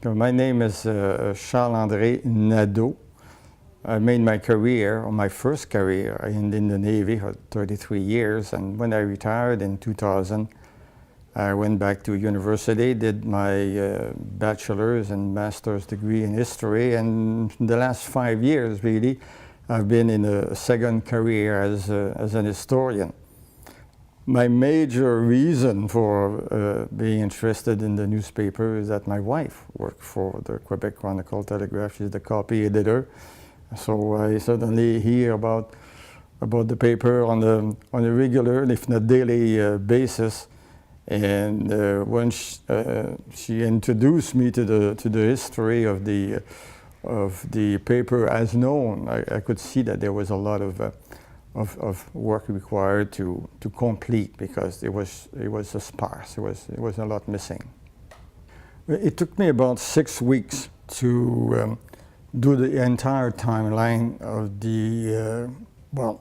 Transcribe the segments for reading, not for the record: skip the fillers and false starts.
My name is Charles André Nadeau. I made my career, or my first career, in the Navy for 33 years, and when I retired in 2000, I went back to university, did my bachelor's and master's degree in history, and in the last 5 years, really, I've been in a second career as an historian. My major reason for being interested in the newspaper is that my wife worked for the Quebec Chronicle-Telegraph. She's the copy editor. So I suddenly hear about the paper on a regular, if not daily, basis. And when she introduced me to the history of the paper as known, I could see that there was a lot of work required to complete, because it was sparse. It was a lot missing. It took me about 6 weeks to do the entire timeline of the well,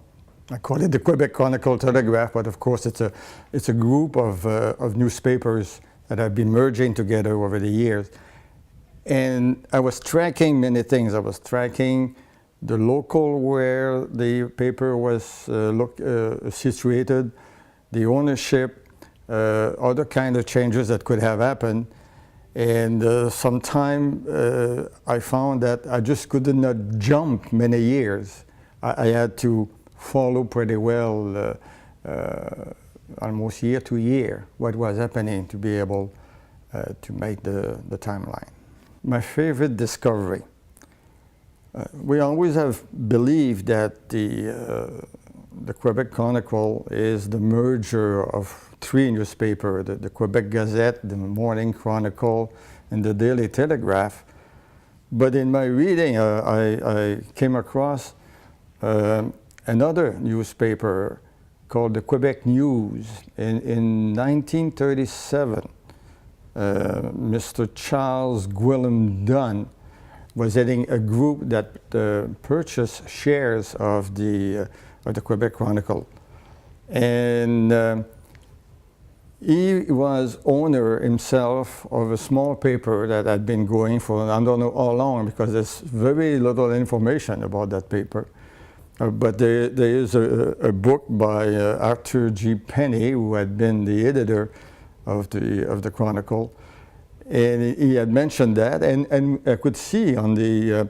I call it the Quebec Chronicle-Telegraph, but of course it's a group of newspapers that have been merging together over the years. And I was tracking many things. I was tracking the local where the paper was situated, the ownership, other kind of changes that could have happened. And sometime I found that I just could not jump many years. I had to follow pretty well, almost year to year, what was happening to be able to make the timeline. My favorite discovery. We always have believed that the Quebec Chronicle is the merger of 3 newspapers, the Quebec Gazette, the Morning Chronicle, and the Daily Telegraph. But in my reading, I came across another newspaper called the Quebec News. In 1937, Mr. Charles André was heading a group that purchased shares of the Quebec Chronicle. And he was owner himself of a small paper that had been going for I don't know how long, because there's very little information about that paper. But there is a book by Arthur G. Penny, who had been the editor of the Chronicle. And he had mentioned that, and I could see on the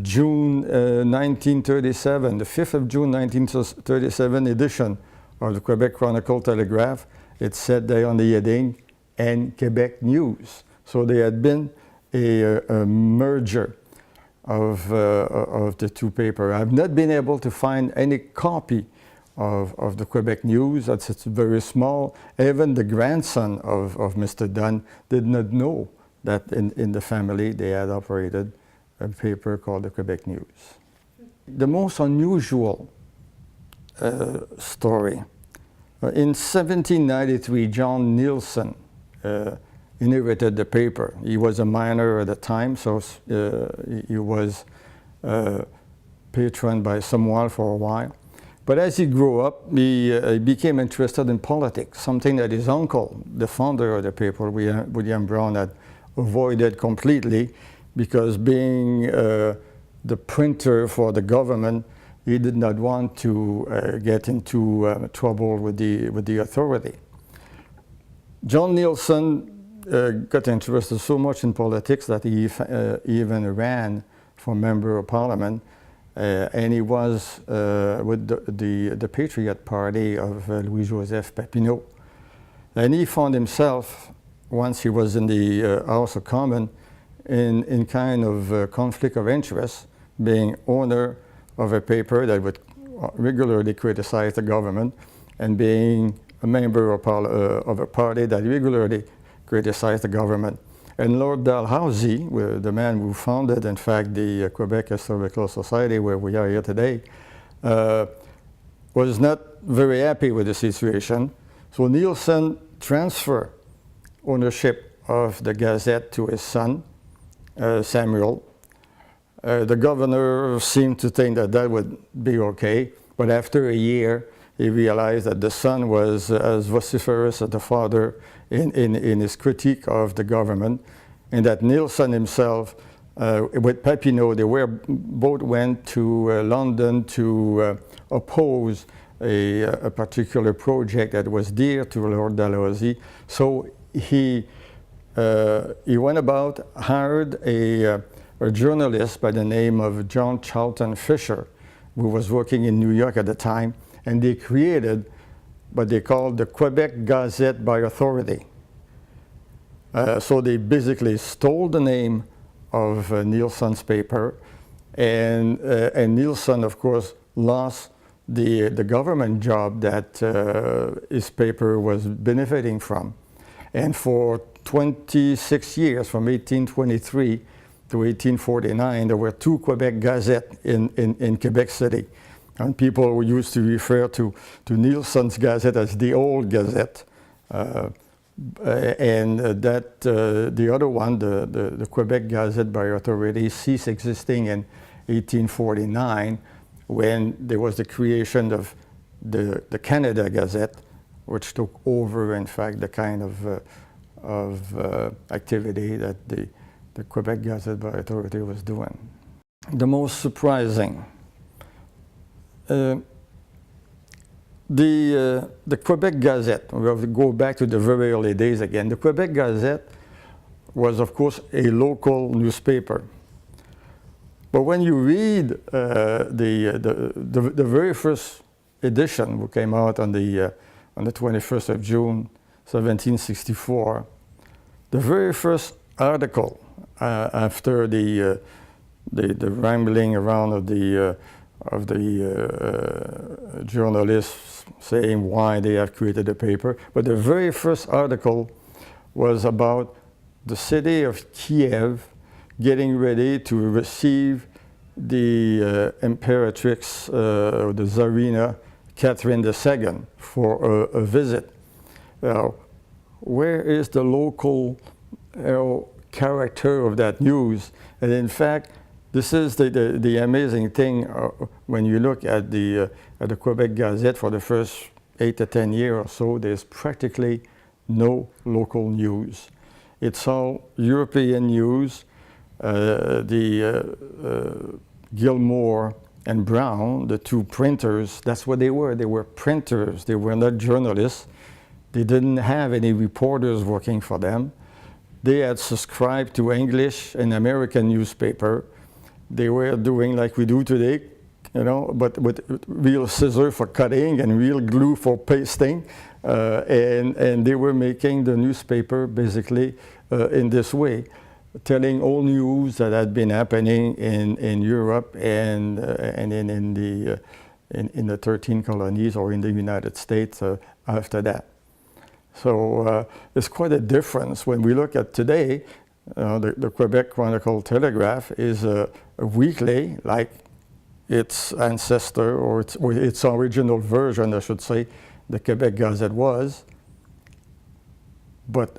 June 1937, the 5th of June 1937 edition of the Quebec Chronicle-Telegraph, it said there on the heading, and Quebec News. So there had been a merger of the 2 papers. I've not been able to find any copy of the Quebec News. It's very small. Even the grandson of Mr. Dunn did not know that in the family they had operated a paper called the Quebec News. The most unusual story. In 1793, John Nielsen inherited the paper. He was a minor at the time, so he was patroned by someone for a while. But as he grew up, he became interested in politics, something that his uncle, the founder of the paper, William Brown, had avoided completely, because being the printer for the government, he did not want to get into trouble with the authority. John Nielsen got interested so much in politics that he even ran for member of parliament. And he was with the Patriot Party of Louis-Joseph Papineau. And he found himself, once he was in the House of Commons, in kind of conflict of interest, being owner of a paper that would regularly criticize the government, and being a member of a party that regularly criticized the government. And Lord Dalhousie, the man who founded, in fact, the Quebec Historical Society, where we are here today, was not very happy with the situation. So Nielsen transferred ownership of the Gazette to his son, Samuel. The governor seemed to think that would be okay, but after a year, he realized that the son was as vociferous as the father in his critique of the government, and that Nielsen himself, with Papineau, both went to London to oppose a particular project that was dear to Lord Dalhousie. So he went about, hired a journalist by the name of John Charlton Fisher, who was working in New York at the time, and they created what they called the Quebec Gazette by Authority. So they basically stole the name of Nielsen's paper, and Nielsen, of course, lost the government job that his paper was benefiting from. And for 26 years, from 1823 to 1849, there were two Quebec Gazettes in Quebec City. And people used to refer to Nielsen's Gazette as the old Gazette. The other one, the Quebec Gazette by Authority, ceased existing in 1849 when there was the creation of the Canada Gazette, which took over, in fact, the kind of activity that the Quebec Gazette by Authority was doing. The most surprising, the Quebec Gazette, we'll go back to the very early days again. The Quebec Gazette was, of course, a local newspaper. But when you read the very first edition, which came out on the 21st of June, 1764, the very first article after the rambling around of the journalists saying why they have created a paper, but the very first article was about the city of Kiev getting ready to receive the Imperatrix, the Tsarina Catherine II, for a visit. Now, where is the local character of that news? And in fact, this is the amazing thing when you look at the Quebec Gazette for the first 8 to 10 years or so. There's practically no local news. It's all European news. Gilmore and Brown, the two printers, that's what they were. They were printers. They were not journalists. They didn't have any reporters working for them. They had subscribed to English and American newspaper. They were doing like we do today, you know, but with real scissors for cutting and real glue for pasting. And they were making the newspaper basically in this way, telling all news that had been happening in Europe and in the 13 colonies or in the United States after that. So there's quite a difference when we look at today. The Quebec Chronicle-Telegraph is a weekly, like its ancestor or its original version, I should say, the Quebec Gazette was. But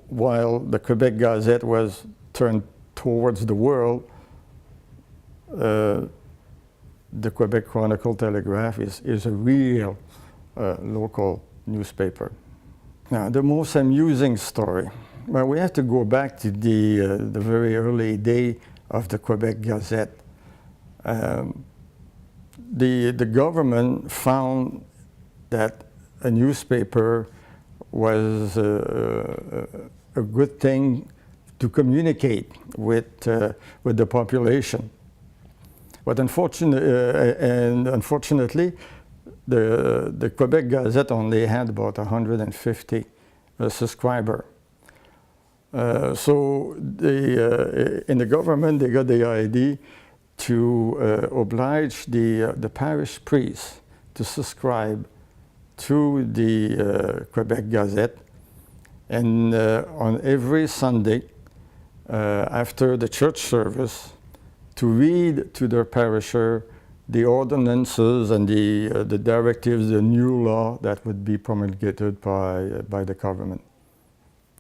while the Quebec Gazette was turned towards the world, the Quebec Chronicle-Telegraph is a real local newspaper. Now, the most amusing story. Well, we have to go back to the very early day of the Quebec Gazette. The government found that a newspaper was a good thing to communicate with the population. But unfortunately, the Quebec Gazette only had about 150 subscribers. So in the government, they got the idea to oblige the parish priest to subscribe to the Quebec Gazette, and on every Sunday after the church service, to read to their parisher the ordinances and the directives, the new law that would be promulgated by the government.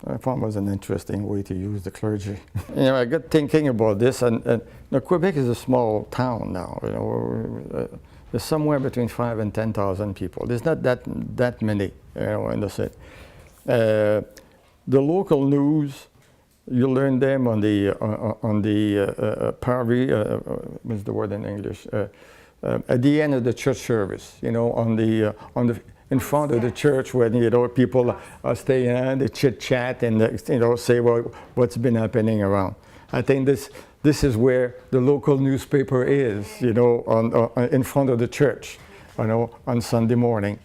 I thought it was an interesting way to use the clergy. You know, I got thinking about this, and Quebec is a small town now. You know, there's somewhere between 5,000 and 10,000 people. There's not that many, you know, in the city. The local news You learn them on the parvis, what's the word in English? At the end of the church service, you know, in front of the church when, you know, people are staying and they chit chat and, you know, say, well, what's been happening around. I think this is where the local newspaper is, you know, in front of the church, you know, on Sunday morning.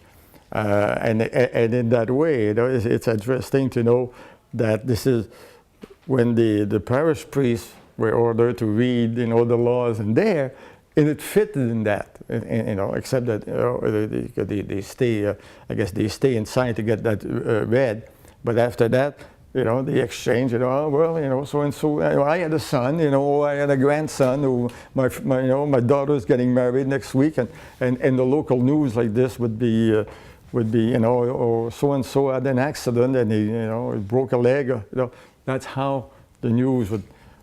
And in that way, you know, it's interesting to know that this is when the parish priests were ordered to read, you know, the laws in there, and it fitted in that, you know, except that, you know, they stay, I guess they stay inside to get that read. But after that, you know, they exchange, you know, oh, well, you know, so and so, you know, I had a son, you know, I had a grandson who, you know, my daughter's getting married next week, and the local news like this would be, you know, or so and so had an accident and he, you know, he broke a leg, you know, that's how the news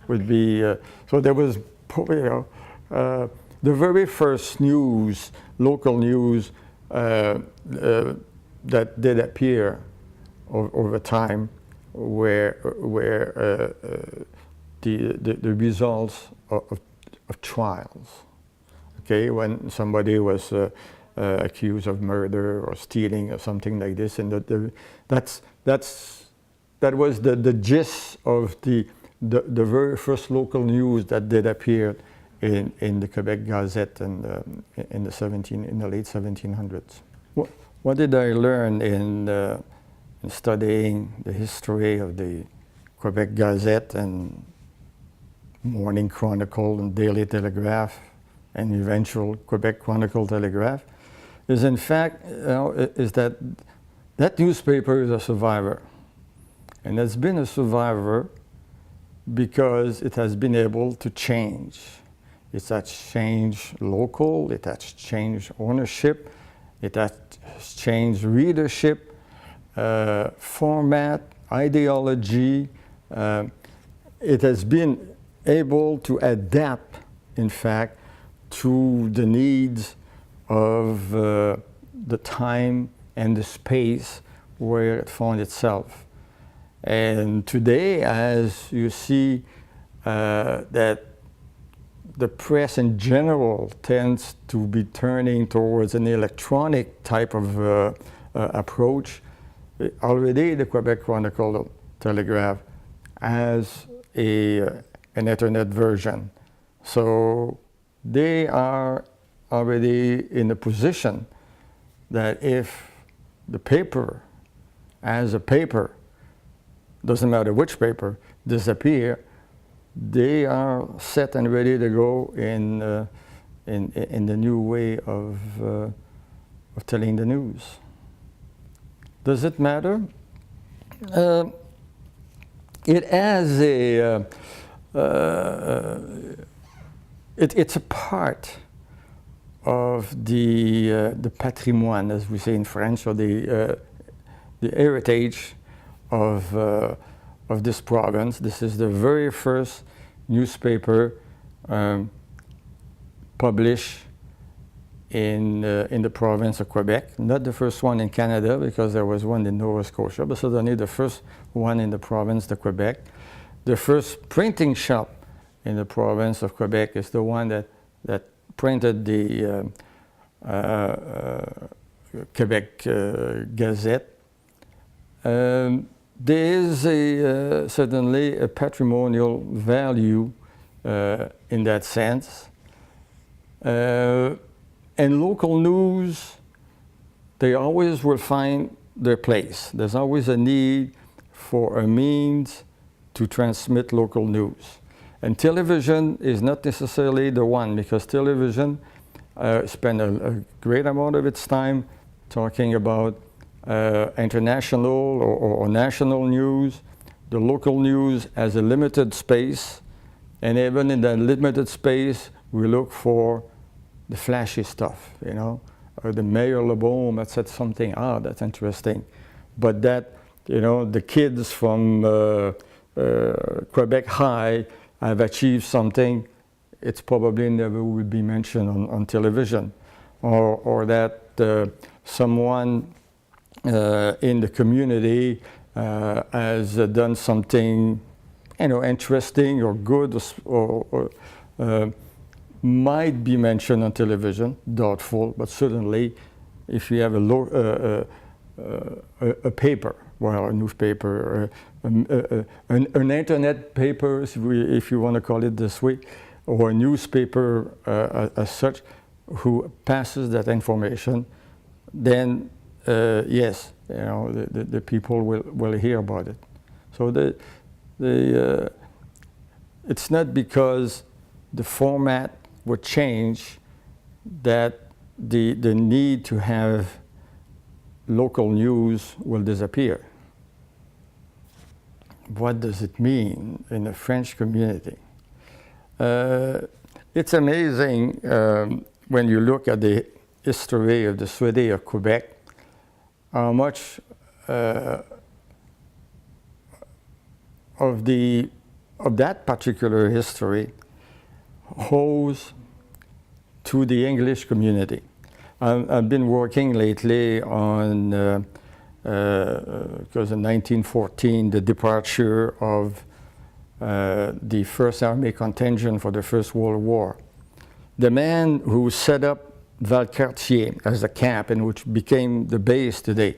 would be. So there was, you know, the very first news, local news, that did appear over time were the results of trials. Okay, when somebody was accused of murder or stealing or something like this, and that was the gist of the very first local news that did appear in the Quebec Gazette in the late 1700s. What did I learn in studying the history of the Quebec Gazette and Morning Chronicle and Daily Telegraph and eventual Quebec Chronicle-Telegraph is, in fact, you know, is that newspaper is a survivor. And it's been a survivor because it has been able to change. It has changed local, it has changed ownership, it has changed readership, format, ideology. It has been able to adapt, in fact, to the needs of the time and the space where it found itself. And today, as you see that the press in general tends to be turning towards an electronic type of approach, already the Quebec Chronicle-Telegraph has an internet version. So they are already in a position that if the paper, as a paper, doesn't matter which paper, disappear, they are set and ready to go in the new way of telling the news. Does it matter? It has a it's a part of the patrimoine, as we say in French, or the heritage of this province. This is the very first newspaper published in the province of Quebec. Not the first one in Canada, because there was one in Nova Scotia, but certainly the first one in the province of Quebec. The first printing shop in the province of Quebec is the one that printed the Quebec Gazette. There is certainly a patrimonial value in that sense. And local news, they always will find their place. There's always a need for a means to transmit local news. And television is not necessarily the one, because television spends a great amount of its time talking about international or national news. The local news has a limited space, and even in that limited space, we look for the flashy stuff, you know, or the Mayor LeBaume that said something, that's interesting. But that, you know, the kids from Quebec High have achieved something, it's probably never will be mentioned on television. Or that someone in the community has done something interesting or good or might be mentioned on television, doubtful, but certainly if you have a paper, well, a newspaper, an internet paper, if you want to call it this way, or a newspaper as such, who passes that information, then yes, the people will hear about it. So it's not because the format would change that the need to have local news will disappear. What does it mean in the French community? It's amazing when you look at the history of the city of Quebec, how much of that particular history owes to the English community. I've been working lately on, because in 1914, the departure of the First Army contingent for the First World War. The man who set up Valcartier as a camp and which became the base today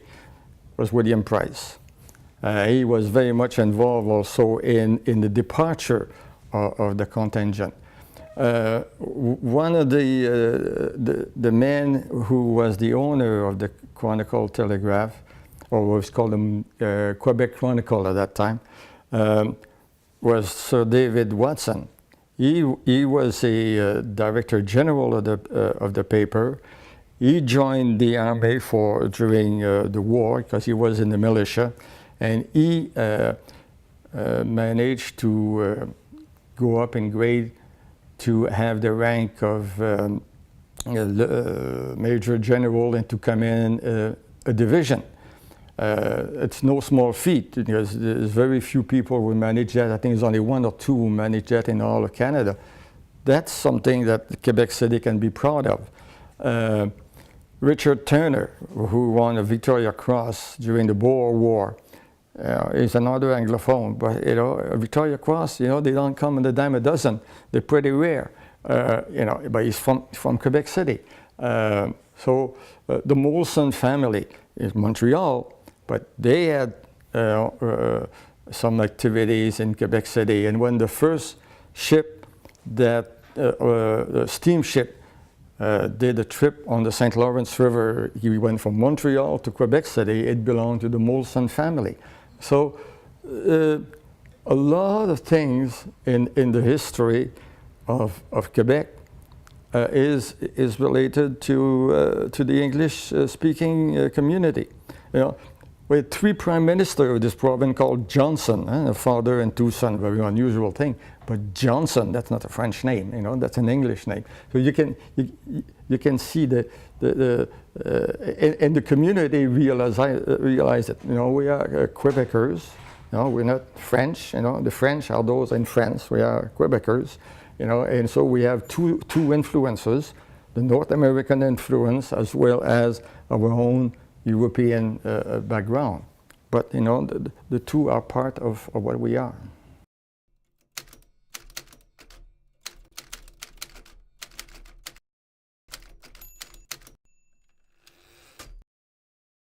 was William Price. He was very much involved also in the departure of the contingent. One of the men who was the owner of the Chronicle-Telegraph, or was called the Quebec Chronicle at that time, was Sir David Watson. He was a director general of the paper. He joined the army during the war because he was in the militia, and he managed to go up in grade to have the rank of Major General and to command a division. It's no small feat because there's very few people who manage that. I think there's only one or two who manage that in all of Canada. That's something that Quebec City can be proud of. Richard Turner, who won a Victoria Cross during the Boer War, is another Anglophone, but a Victoria Cross, they don't come in a dime a dozen. They're pretty rare, but he's from Quebec City. So the Molson family is Montreal, but they had some activities in Quebec City. And when the first ship, steamship, did a trip on the St. Lawrence River, he went from Montreal to Quebec City, it belonged to the Molson family. So a lot of things in the history of Quebec is related to the English-speaking community. We had three prime ministers of this province called Johnson, a father and two sons, very unusual thing. But Johnson, that's not a French name, that's an English name. So you can see and the community realize it. We are Quebecers. We're not French. The French are those in France. We are Quebecers. And so we have two influences: the North American influence as well as our own European background. But the two are part of what we are.